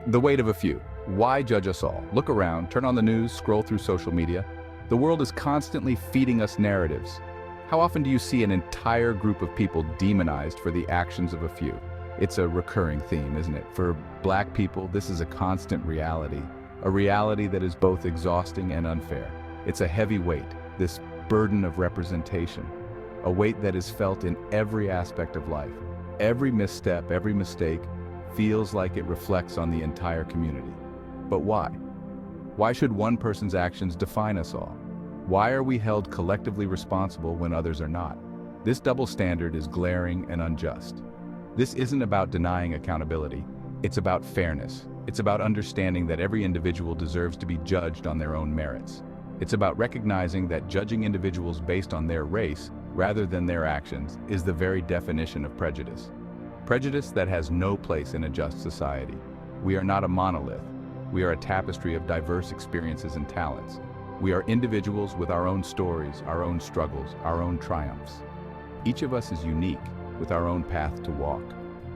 The weight of a few. Why judge us all? Look around, turn on the news, scroll through social media. The world is constantly feeding us narratives. How often do you see an entire group of people demonized for the actions of a few? It's a recurring theme, isn't it? For Black people, this is a constant reality. A reality that is both exhausting and unfair. It's a heavy weight, this burden of representation. A weight that is felt in every aspect of life. Every misstep, every mistake, feels like it reflects on the entire community. But why? Why should one person's actions define us all? Why are we held collectively responsible when others are not? This double standard is glaring and unjust. This isn't about denying accountability. It's about fairness. It's about understanding that every individual deserves to be judged on their own merits. It's about recognizing that judging individuals based on their race, rather than their actions, is the very definition of prejudice. Prejudice that has no place in a just society. We are not a monolith. We are a tapestry of diverse experiences and talents. We are individuals with our own stories, our own struggles, our own triumphs. Each of us is unique, with our own path to walk.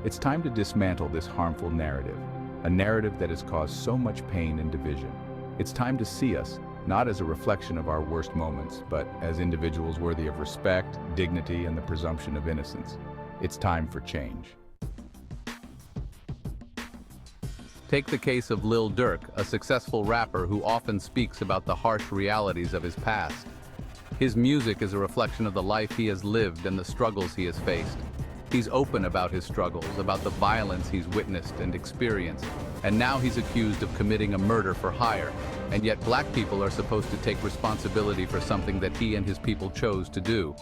It's time to dismantle this harmful narrative, a narrative that has caused so much pain and division. It's time to see us, not as a reflection of our worst moments, but as individuals worthy of respect, dignity, and the presumption of innocence. It's time for change. Take the case of Lil Durk, a successful rapper who often speaks about the harsh realities of his past. His music is a reflection of the life he has lived and the struggles he has faced. He's open about his struggles, about the violence he's witnessed and experienced, and now he's accused of committing a murder for hire. And yet Black people are supposed to take responsibility for something that he and his people chose to do.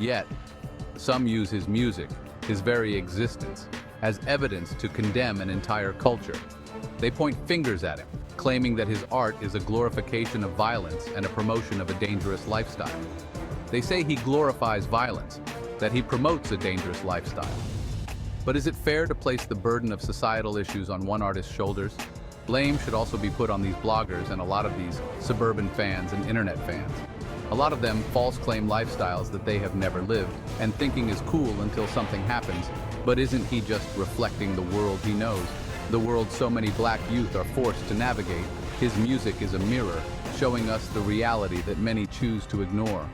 Yet, some use his music, his very existence, as evidence to condemn an entire culture. They point fingers at him, claiming that his art is a glorification of violence and a promotion of a dangerous lifestyle. They say he glorifies violence, that he promotes a dangerous lifestyle. But is it fair to place the burden of societal issues on one artist's shoulders? Blame should also be put on these bloggers and a lot of these suburban fans and internet fans. A lot of them false claim lifestyles that they have never lived and thinking is cool until something happens. But isn't he just reflecting the world he knows? The world so many Black youth are forced to navigate. His music is a mirror, showing us the reality that many choose to ignore.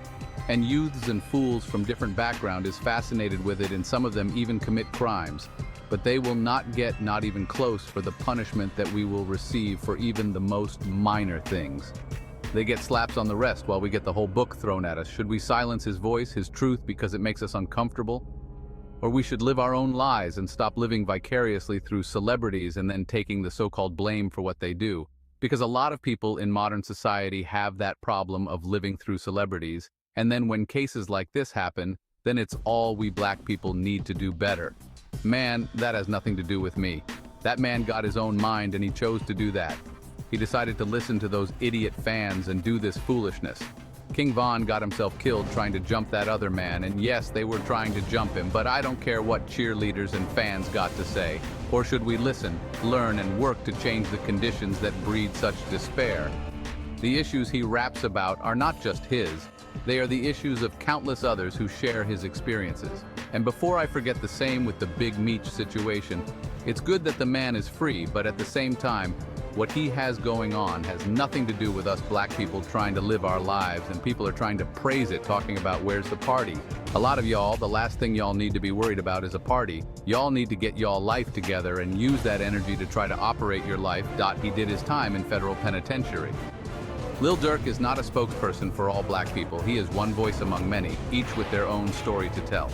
And youths and fools from different backgrounds is fascinated with it, and some of them even commit crimes. But they will not get not even close for the punishment that we will receive for even the most minor things. They get slaps on the wrist while we get the whole book thrown at us. Should we silence his voice, his truth, because it makes us uncomfortable? Or we should live our own lives and stop living vicariously through celebrities and then taking the so-called blame for what they do. Because a lot of people in modern society have that problem of living through celebrities, and then when cases like this happen, then it's all we Black people need to do better. Man, that has nothing to do with me. That man got his own mind and he chose to do that. He decided to listen to those idiot fans and do this foolishness. King Von got himself killed trying to jump that other man, and yes, they were trying to jump him, but I don't care what cheerleaders and fans got to say. Or should we listen, learn, and work to change the conditions that breed such despair? The issues he raps about are not just his. They are the issues of countless others who share his experiences. And before I forget, the same with the Big Meech situation. It's good that the man is free, but at the same time, what he has going on has nothing to do with us Black people trying to live our lives, and people are trying to praise it, talking about where's the party. A lot of y'all, the last thing y'all need to be worried about is a party. Y'all need to get y'all life together and use that energy to try to operate your life. He did his time in federal penitentiary. Lil Durk is not a spokesperson for all Black people. He is one voice among many, each with their own story to tell.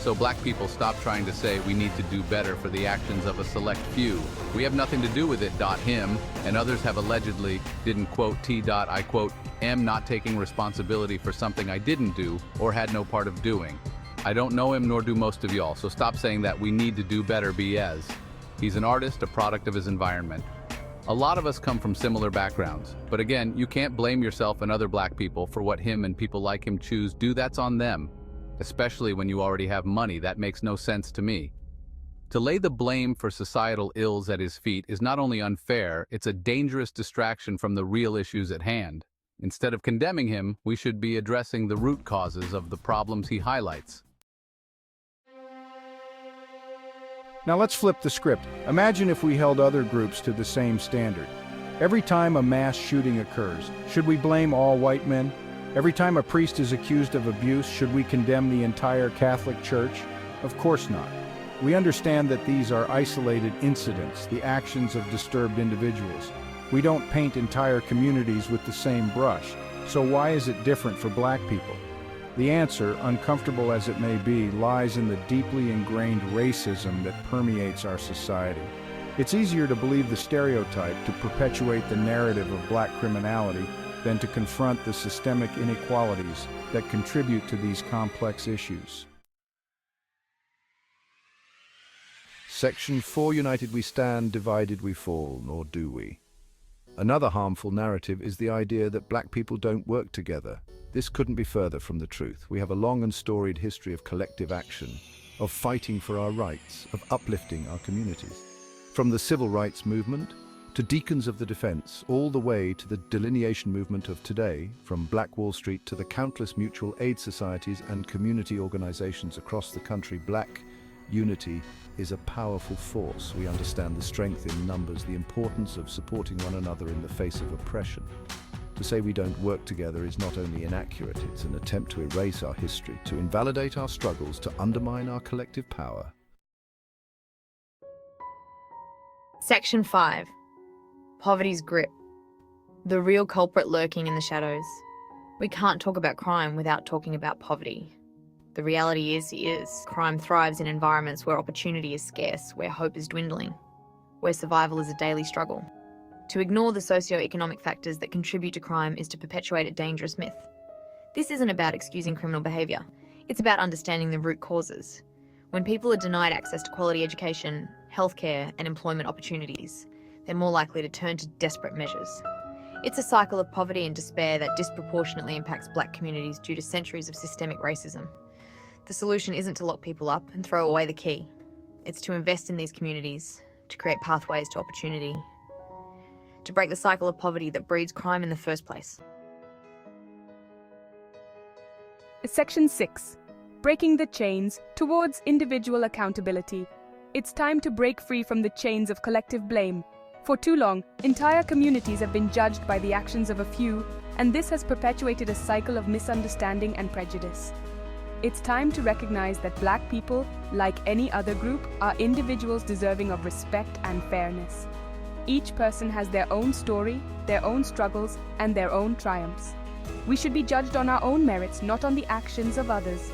So Black people, stop trying to say we need to do better for the actions of a select few. We have nothing to do with it. Him and others have allegedly didn't quote I quote, am not taking responsibility for something I didn't do or had no part of doing. I don't know him, nor do most of y'all, so stop saying that we need to do better BS. He's an artist, a product of his environment. A lot of us come from similar backgrounds, but again, you can't blame yourself and other Black people for what him and people like him choose. That's on them. Especially when you already have money. That makes no sense to me. To lay the blame for societal ills at his feet is not only unfair, it's a dangerous distraction from the real issues at hand. Instead of condemning him, we should be addressing the root causes of the problems he highlights. Now let's flip the script. Imagine if we held other groups to the same standard. Every time a mass shooting occurs, should we blame all white men? Every time a priest is accused of abuse, should we condemn the entire Catholic Church? Of course not. We understand that these are isolated incidents, the actions of disturbed individuals. We don't paint entire communities with the same brush. So why is it different for Black people? The answer, uncomfortable as it may be, lies in the deeply ingrained racism that permeates our society. It's easier to believe the stereotype, to perpetuate the narrative of Black criminality, than to confront the systemic inequalities that contribute to these complex issues. Section 4: United we stand, divided we fall, nor do we. Another harmful narrative is the idea that Black people don't work together. This couldn't be further from the truth. We have a long and storied history of collective action, of fighting for our rights, of uplifting our communities. From the civil rights movement to Deacons of the Defense, all the way to the delineation movement of today, from Black Wall Street to the countless mutual aid societies and community organizations across the country, Black unity is a powerful force. We understand the strength in numbers, the importance of supporting one another in the face of oppression. To say we don't work together is not only inaccurate, it's an attempt to erase our history, to invalidate our struggles, to undermine our collective power. Section 5. Poverty's grip. The real culprit lurking in the shadows. We can't talk about crime without talking about poverty. The reality is crime thrives in environments where opportunity is scarce, where hope is dwindling, where survival is a daily struggle. To ignore the socio-economic factors that contribute to crime is to perpetuate a dangerous myth. This isn't about excusing criminal behaviour. It's about understanding the root causes. When people are denied access to quality education, healthcare, and employment opportunities, they're more likely to turn to desperate measures. It's a cycle of poverty and despair that disproportionately impacts Black communities due to centuries of systemic racism. The solution isn't to lock people up and throw away the key. It's to invest in these communities, to create pathways to opportunity, to break the cycle of poverty that breeds crime in the first place. Section 6. Breaking the chains towards individual accountability. It's time to break free from the chains of collective blame. For too long, entire communities have been judged by the actions of a few, and this has perpetuated a cycle of misunderstanding and prejudice. It's time to recognize that Black people, like any other group, are individuals deserving of respect and fairness. Each person has their own story, their own struggles, and their own triumphs. We should be judged on our own merits, not on the actions of others.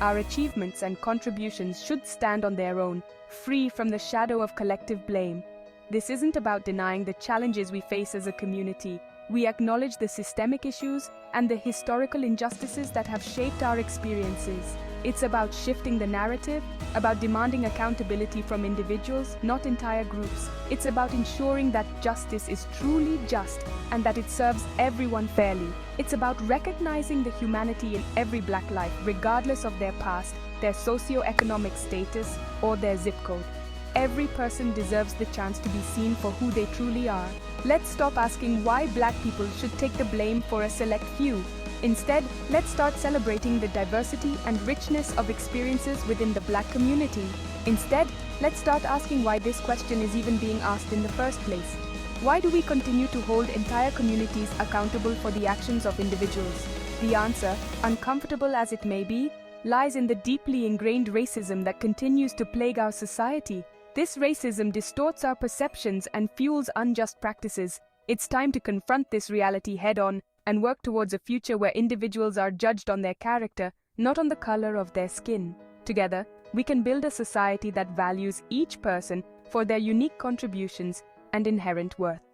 Our achievements and contributions should stand on their own, free from the shadow of collective blame. This isn't about denying the challenges we face as a community. We acknowledge the systemic issues and the historical injustices that have shaped our experiences. It's about shifting the narrative, about demanding accountability from individuals, not entire groups. It's about ensuring that justice is truly just and that it serves everyone fairly. It's about recognizing the humanity in every Black life, regardless of their past, their socio-economic status, or their zip code. Every person deserves the chance to be seen for who they truly are. Let's stop asking why Black people should take the blame for a select few. Instead, let's start celebrating the diversity and richness of experiences within the Black community. Instead, let's start asking why this question is even being asked in the first place. Why do we continue to hold entire communities accountable for the actions of individuals? The answer, uncomfortable as it may be, lies in the deeply ingrained racism that continues to plague our society. This racism distorts our perceptions and fuels unjust practices. It's time to confront this reality head-on and work towards a future where individuals are judged on their character, not on the color of their skin. Together, we can build a society that values each person for their unique contributions and inherent worth.